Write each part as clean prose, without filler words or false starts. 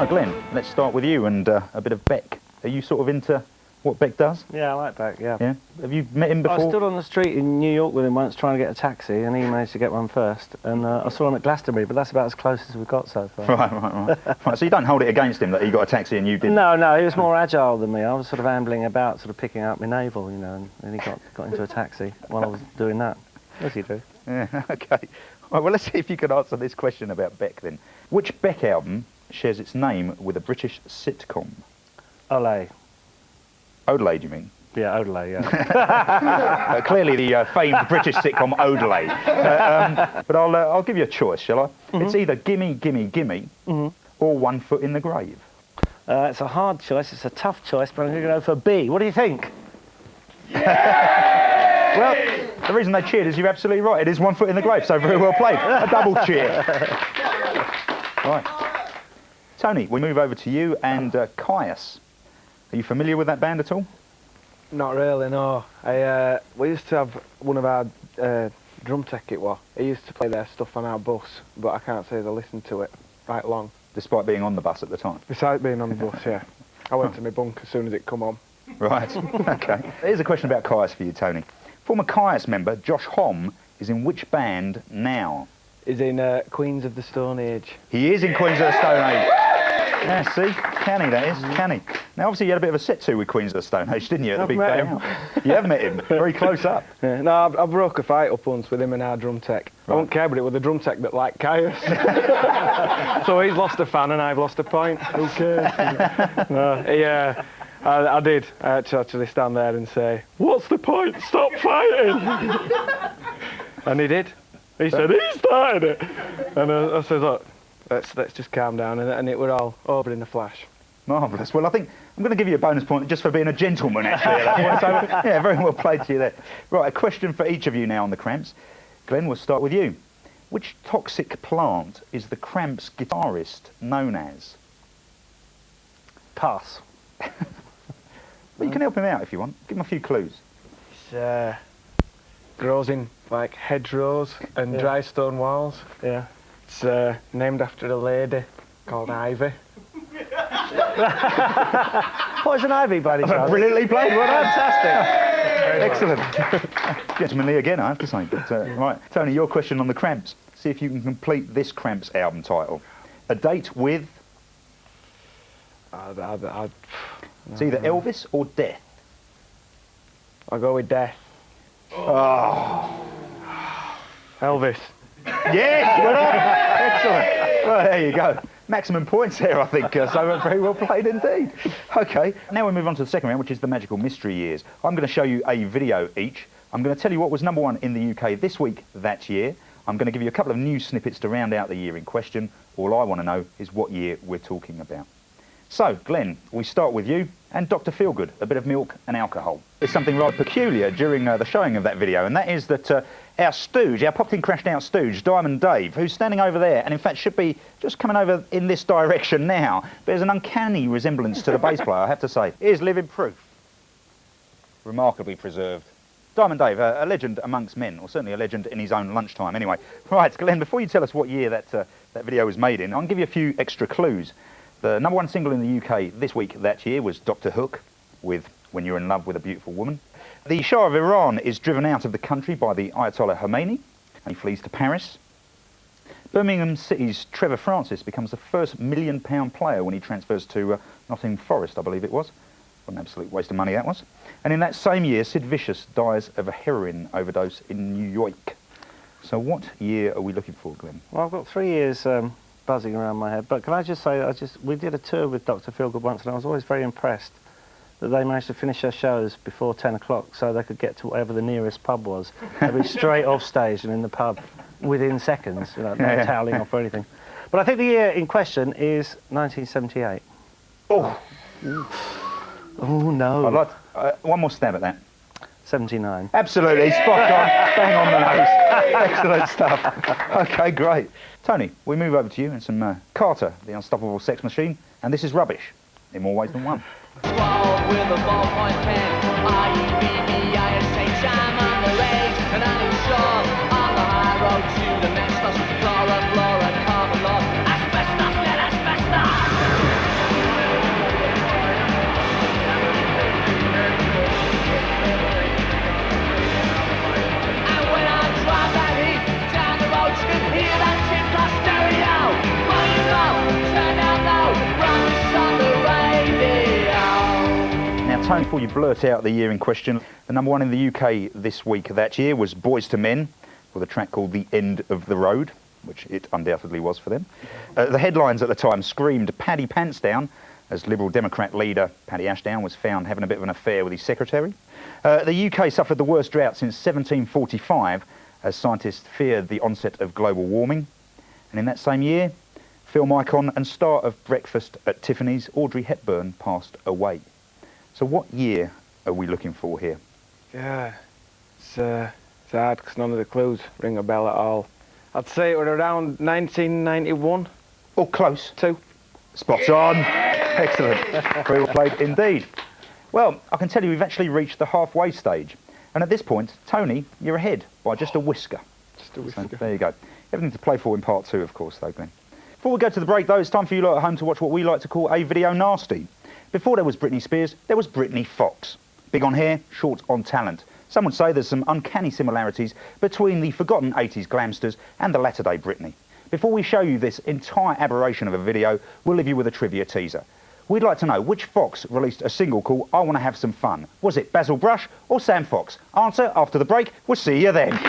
So, Glenn, let's start with you and a bit of Beck. Are you sort of into what Beck does? Yeah, I like Beck, yeah. Yeah? Have you met him before? I stood on the street in New York with him once trying to get a taxi, and he managed to get one first. And I saw him at Glastonbury, but that's about as close as we've got so far. Right, so you don't hold it against him that he got a taxi and you didn't? No, he was more agile than me. I was sort of ambling about, sort of picking up my navel, you know, and then he got into a taxi while I was doing that. As you do. Yeah, OK. Right, well, let's see if you can answer this question about Beck then. Which Beck album shares its name with a British sitcom? Olé. Odelay, do you mean? Yeah, Odelay, yeah. Clearly the famed British sitcom Odelay. But I'll give you a choice, shall I? It's either Gimme, Gimme, Gimme or One Foot in the Grave. It's a hard choice, it's a tough choice, but I'm going to go for B. What do you think? Well, the reason they cheered is you're absolutely right. It is One Foot in the Grave, so very well played. A double cheer. Right. Tony, we move over to you and Caius. Are you familiar with that band at all? Not really, no. We used to have one of our drum tech it was. He used to play their stuff on our bus, but I can't say as I listened to it right long. Despite being on the bus at the time? Besides being on the bus, yeah. I went to my bunk as soon as it come on. Right, OK. Here's a question about Caius for you, Tony. Former Caius member Josh Homme is in which band now? He's in Queens of the Stone Age. He is in Queens of the Stone Age. Yeah, see? Canny, that is. Canny. Now, obviously, you had a bit of a set-to with Queens of the Stone Age, didn't you, at the big day out? You have met him. Very close up. Yeah. No, I broke a fight up once with him and our drum tech. Right. I won't care, but it was the drum tech that liked Caius. So he's lost a fan and I've lost a point. Who cares? Yeah, I did. I had to actually stand there and say, "What's the point? Stop fighting!" And he did. He said, "He started it." And I said, "Look, let's just calm down," and it were all over in a flash. Marvellous. Well, I think I'm going to give you a bonus point just for being a gentleman, actually. At that point. So, yeah, very well played to you there. Right, a question for each of you now on the Cramps. Glenn, we'll start with you. Which toxic plant is the Cramps guitarist known as? Pass. But you can help him out if you want. Give him a few clues. It's grows in like hedgerows and dry stone walls. Yeah. It's named after a lady called Ivy. Poison ivy, buddy. Brilliantly played. Well done. Fantastic. Excellent. Gentlemanly again, I have to say. But, right, Tony, your question on the Cramps. See if you can complete this Cramps album title. A date with... It's either Elvis or Death. I'll go with Death. Oh. Elvis. Yes! Excellent. Well, there you go. Maximum points there, I think. So very well played indeed. OK, now we move on to the second round, which is the Magical Mystery Years. I'm going to show you a video each. I'm going to tell you what was #1 in the UK this week, that year. I'm going to give you a couple of news snippets to round out the year in question. All I want to know is what year we're talking about. So, Glenn, we start with you and Dr. Feelgood, a bit of milk and alcohol. There's something rather peculiar during the showing of that video, and that is that our stooge, our popped-in, crashed-out stooge, Diamond Dave, who's standing over there, and in fact should be just coming over in this direction now, bears an uncanny resemblance to the bass player, I have to say. Here's living proof. Remarkably preserved. Diamond Dave, a legend amongst men, or certainly a legend in his own lunchtime. Anyway, right, Glenn, before you tell us what year that video was made in, I'll give you a few extra clues. The #1 single in the UK this week that year was Dr. Hook with When You're in Love with a Beautiful Woman. The Shah of Iran is driven out of the country by the Ayatollah Khomeini, and he flees to Paris. Birmingham City's Trevor Francis becomes the first £1 million player when he transfers to Nottingham Forest, I believe it was. What an absolute waste of money that was. And in that same year, Sid Vicious dies of a heroin overdose in New York. So what year are we looking for, Glenn? Well, I've got 3 years buzzing around my head, but can I just say, we did a tour with Dr. Feelgood once, and I was always very impressed that they managed to finish their shows before 10 o'clock so they could get to whatever the nearest pub was. They'd be straight off stage and in the pub within seconds, you know, no toweling off or anything. But I think the year in question is 1978. Oh! Oh, no. I'd like one more stab at that. 79. Absolutely, spot on, bang on the nose. Excellent stuff. OK, great. Tony, we move over to you and some Carter, the Unstoppable Sex Machine, and this is Rubbish, in more ways than one. With a ballpoint pen, ITV, jam on the race, and I'm sure on the high road to the next, flora, carbon, asbestos, let asbestos! Tony, before you blurt out the year in question, the number one in the UK this week that year was Boys to Men, with a track called The End of the Road, which it undoubtedly was for them. The headlines at the time screamed Paddy Pants Down, as Liberal Democrat leader Paddy Ashdown was found having a bit of an affair with his secretary. The UK suffered the worst drought since 1745, as scientists feared the onset of global warming. And in that same year, film icon and star of Breakfast at Tiffany's, Audrey Hepburn, passed away. So what year are we looking for here? Yeah, it's hard because none of the clues ring a bell at all. I'd say it was around 1991. Oh, close. 2. Spot on. Excellent. Very well played indeed. Well, I can tell you we've actually reached the halfway stage. And at this point, Tony, you're ahead by just a whisker. Just a whisker. So there you go. Everything to play for in part 2, of course, though, Glenn. Before we go to the break, though, it's time for you lot at home to watch what we like to call a video nasty. Before there was Britney Spears, there was Britney Fox. Big on hair, short on talent. Some would say there's some uncanny similarities between the forgotten 80s glamsters and the latter-day Britney. Before we show you this entire aberration of a video, we'll leave you with a trivia teaser. We'd like to know which Fox released a single called I Want to Have Some Fun. Was it Basil Brush or Sam Fox? Answer after the break. We'll see you then.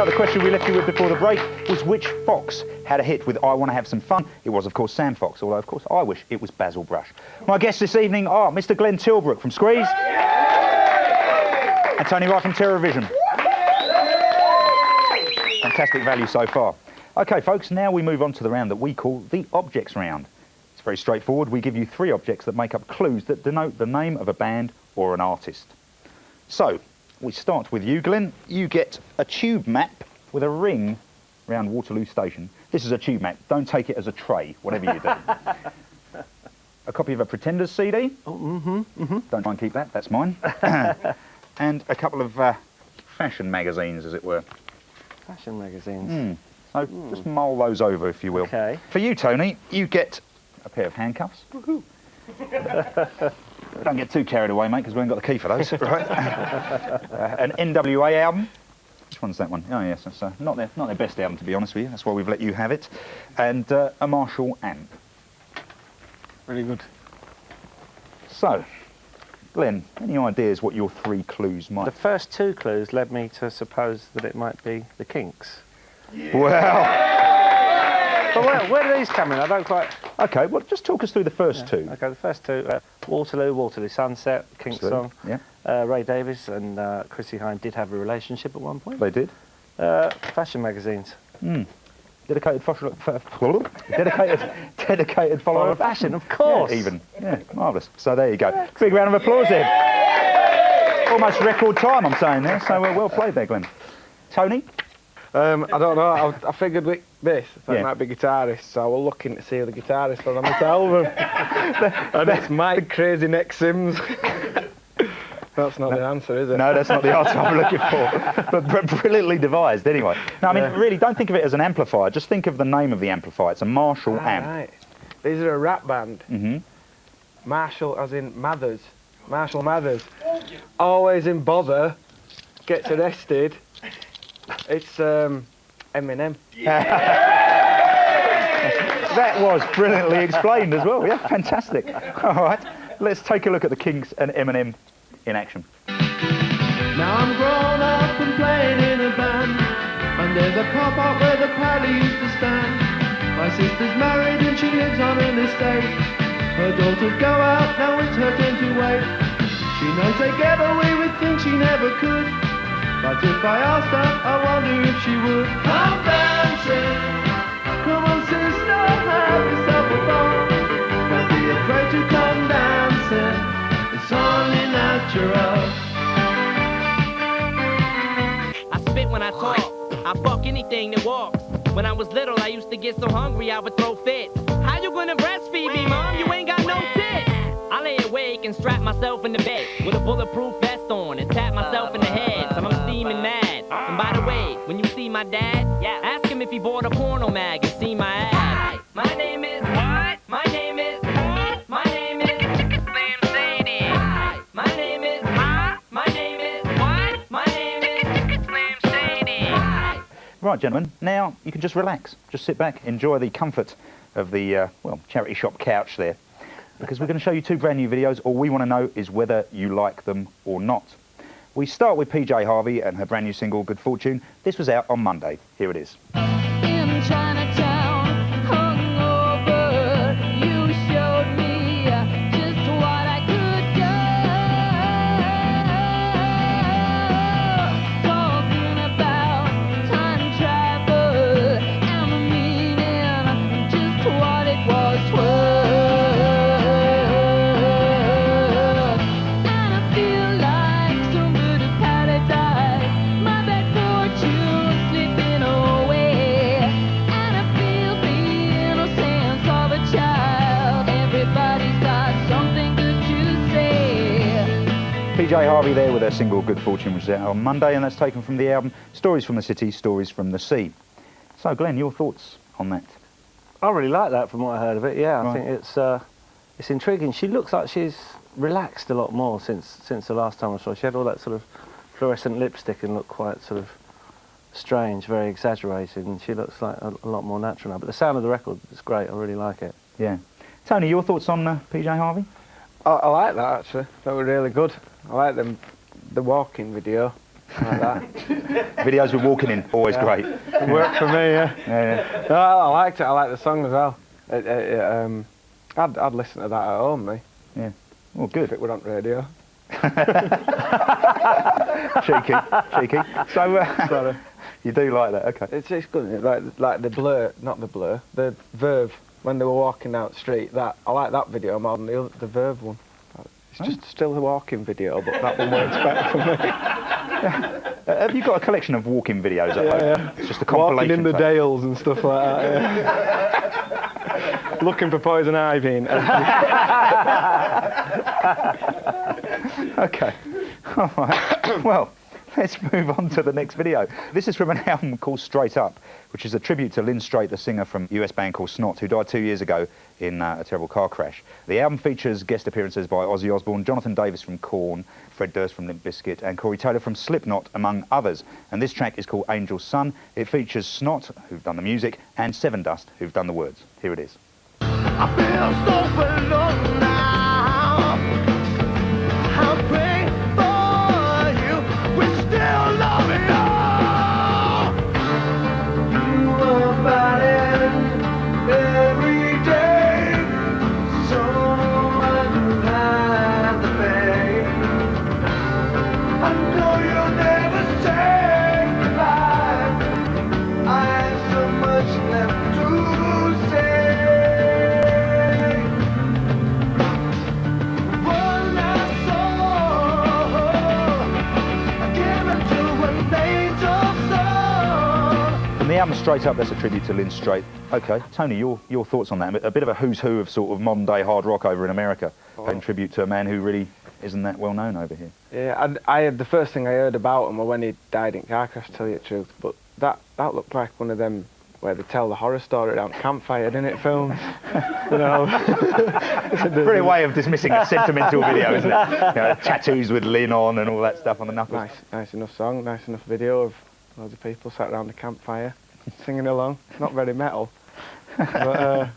The question we left you with before the break was which Fox had a hit with I Want to Have Some Fun. It was, of course, Sam Fox, although, of course, I wish it was Basil Brush. My guests this evening are Mr. Glenn Tilbrook from Squeeze and Tony Wright from Terrorvision. Fantastic value so far. OK, folks, now we move on to the round that we call the Objects Round. It's very straightforward. We give you 3 objects that make up clues that denote the name of a band or an artist. So, we start with you, Glenn. You get a tube map with a ring round Waterloo Station. This is a tube map. Don't take it as a tray, whatever you do. A copy of a Pretenders CD. Oh, Don't try and keep that. That's mine. And a couple of fashion magazines, as it were. Fashion magazines. So just mull those over, if you will. Okay. For you, Tony, you get a pair of handcuffs. Woohoo. Don't get too carried away, mate, because we haven't got the key for those. Right. An NWA album. Which one's that one? Oh, yes, that's not their best album, to be honest with you. That's why we've let you have it. And a Marshall amp. Really good. So, Glenn, any ideas what your 3 clues might... The first 2 clues led me to suppose that it might be the Kinks. Yeah. Well... But where do these come in? I don't quite... OK, well, just talk us through the first 2. OK, the first 2, Waterloo Sunset, Kinks song. Yeah. Ray Davies and Chrissie Hynde did have a relationship at one point. They did. Fashion magazines. Dedicated follower of fashion, of course. Yeah, even. Yeah, marvellous. So there you go. Big round of applause there. Almost record time, I'm saying there. So well played there, Glenn. Tony? I don't know. I figured with this, it might be guitarist, so I was looking to see who the guitarist was on this album. And it's Mike Crazy Neck Sims. That's not the answer, is it? No, that's not the answer I'm looking for. But brilliantly devised, anyway. No, I mean, really, don't think of it as an amplifier. Just think of the name of the amplifier. It's a Marshall amp. Right. These are a rap band. Mm-hmm. Marshall, as in Mathers. Marshall Mathers. Always in bother. Gets arrested. It's Eminem. That was brilliantly explained as well. Yeah, fantastic. All right, let's take a look at the Kinks and Eminem in action. Now I'm grown up and playing in a band, and there's a car park where the paddy used to stand. My sister's married and she lives on an estate. Her daughters go out, now it's her turn to wait. She knows together we would think she never could, but if I asked her, I wonder if she would. Come dancing, come on sister, have yourself a ball. Don't be afraid to come dancing, it's only natural. I spit when I talk, skinny thing that walks. When I was little, I used to get so hungry I would throw fits. How you gonna breastfeed me, Mom? You ain't got no tits. I lay awake and strap myself in the bed with a bulletproof vest on and tap myself in the head till I'm steaming mad. And by the way, when you see my dad, ask him if he bought a porno mag and see my ad. Hi, my name is what? My name is what? My name is Slim Shady. Hi, my name is what? My name is what? My name is Slim Shady. Hi. Right, gentlemen, now you can just relax. Just sit back, enjoy the comfort of the, well, charity shop couch there. Because we're going to show you two brand new videos. All we want to know is whether you like them or not. We start with PJ Harvey and her brand new single, Good Fortune. This was out on Monday. Here it is. In Chinatown, hungover, you showed me just what I could do. Talking about time travel and the meaning, just what it was worth. And I feel like some bit of paradise, my bad fortune slipping away. And I feel the innocence of a child. Everybody's got something good to say. PJ Harvey there with her single, Good Fortune, which is out on Monday, and that's taken from the album Stories from the City, Stories from the Sea. So, Glenn, your thoughts on that? I really like that from what I heard of it. Yeah, I Right. think it's intriguing. She looks like she's relaxed a lot more since the last time I saw her. She had all that sort of fluorescent lipstick and looked quite sort of strange, very exaggerated, and she looks like a lot more natural now. But the sound of the record is great. I really like it. Yeah. Tony, your thoughts on PJ Harvey? I like that, actually. That was really good. I like the walking video. I like that. Videos with walking in, always great. It worked for me, yeah. Yeah. No, I liked it. I liked the song as well. I'd listen to that at home, me, Yeah. Oh, if good. it were on radio. Cheeky. So, Sorry. you do like that, okay. It's good, isn't it? Like the blur, not the blur, the Verve, when they were walking down the street. That I like that video more than the Verve one. It's just still a walking video, but that one works better for me. Have you got a collection of walking videos at home? Yeah. It's just a Walking compilation. in the tape. dales and stuff like that, yeah. Looking for poison ivy. Okay. All right. Well, let's move on to the next video. This is from an album called Straight Up, which is a tribute to Lynn Straight, the singer from US band called Snot, who died 2 years ago in a terrible car crash. The album features guest appearances by Ozzy Osbourne, Jonathan Davis from Korn, Fred Durst from Limp Bizkit, and Corey Taylor from Slipknot, among others. And this track is called Angel's Son. It features Snot, who've done the music, and Seven Dust, who've done the words. Here it is. I feel so alone now. I pray for you. We still love you. You are fighting every day. Someone had the pain. I know you'll never say goodbye. I have so much left to say. From the album Straight Up, that's a tribute to Lynn Straight. Okay, Tony, your thoughts on that? A bit of a who's who of sort of modern day hard rock over in America, paying tribute to a man who really isn't that well known over here. Yeah, I had the first thing I heard about him was when he died in car crash, to tell you the truth. But that looked like one of them where they tell the horror story around campfire, didn't it, films? You know. Brilliant way of dismissing a sentimental video, isn't it? You know, tattoos with Lynn on and all that stuff on the knuckles. Nice enough song, nice enough video of loads of people sat around the campfire singing along. Not very metal, but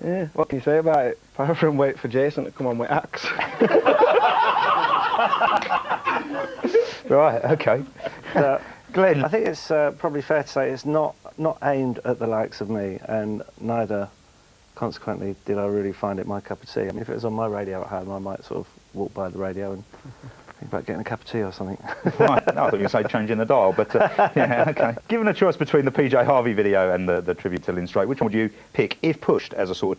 yeah. What can you say about it? Apart from wait for Jason to come on with axe. Right, okay. Glenn, I think it's probably fair to say it's not aimed at the likes of me, and neither, consequently, did I really find it my cup of tea. I mean, if it was on my radio at home, I might sort of walk by the radio and think about getting a cup of tea or something. right, no, I thought you were going to say changing the dial, but yeah, okay. Given a choice between the PJ Harvey video and the tribute to Lynn Straight, which one would you pick if pushed as a sort of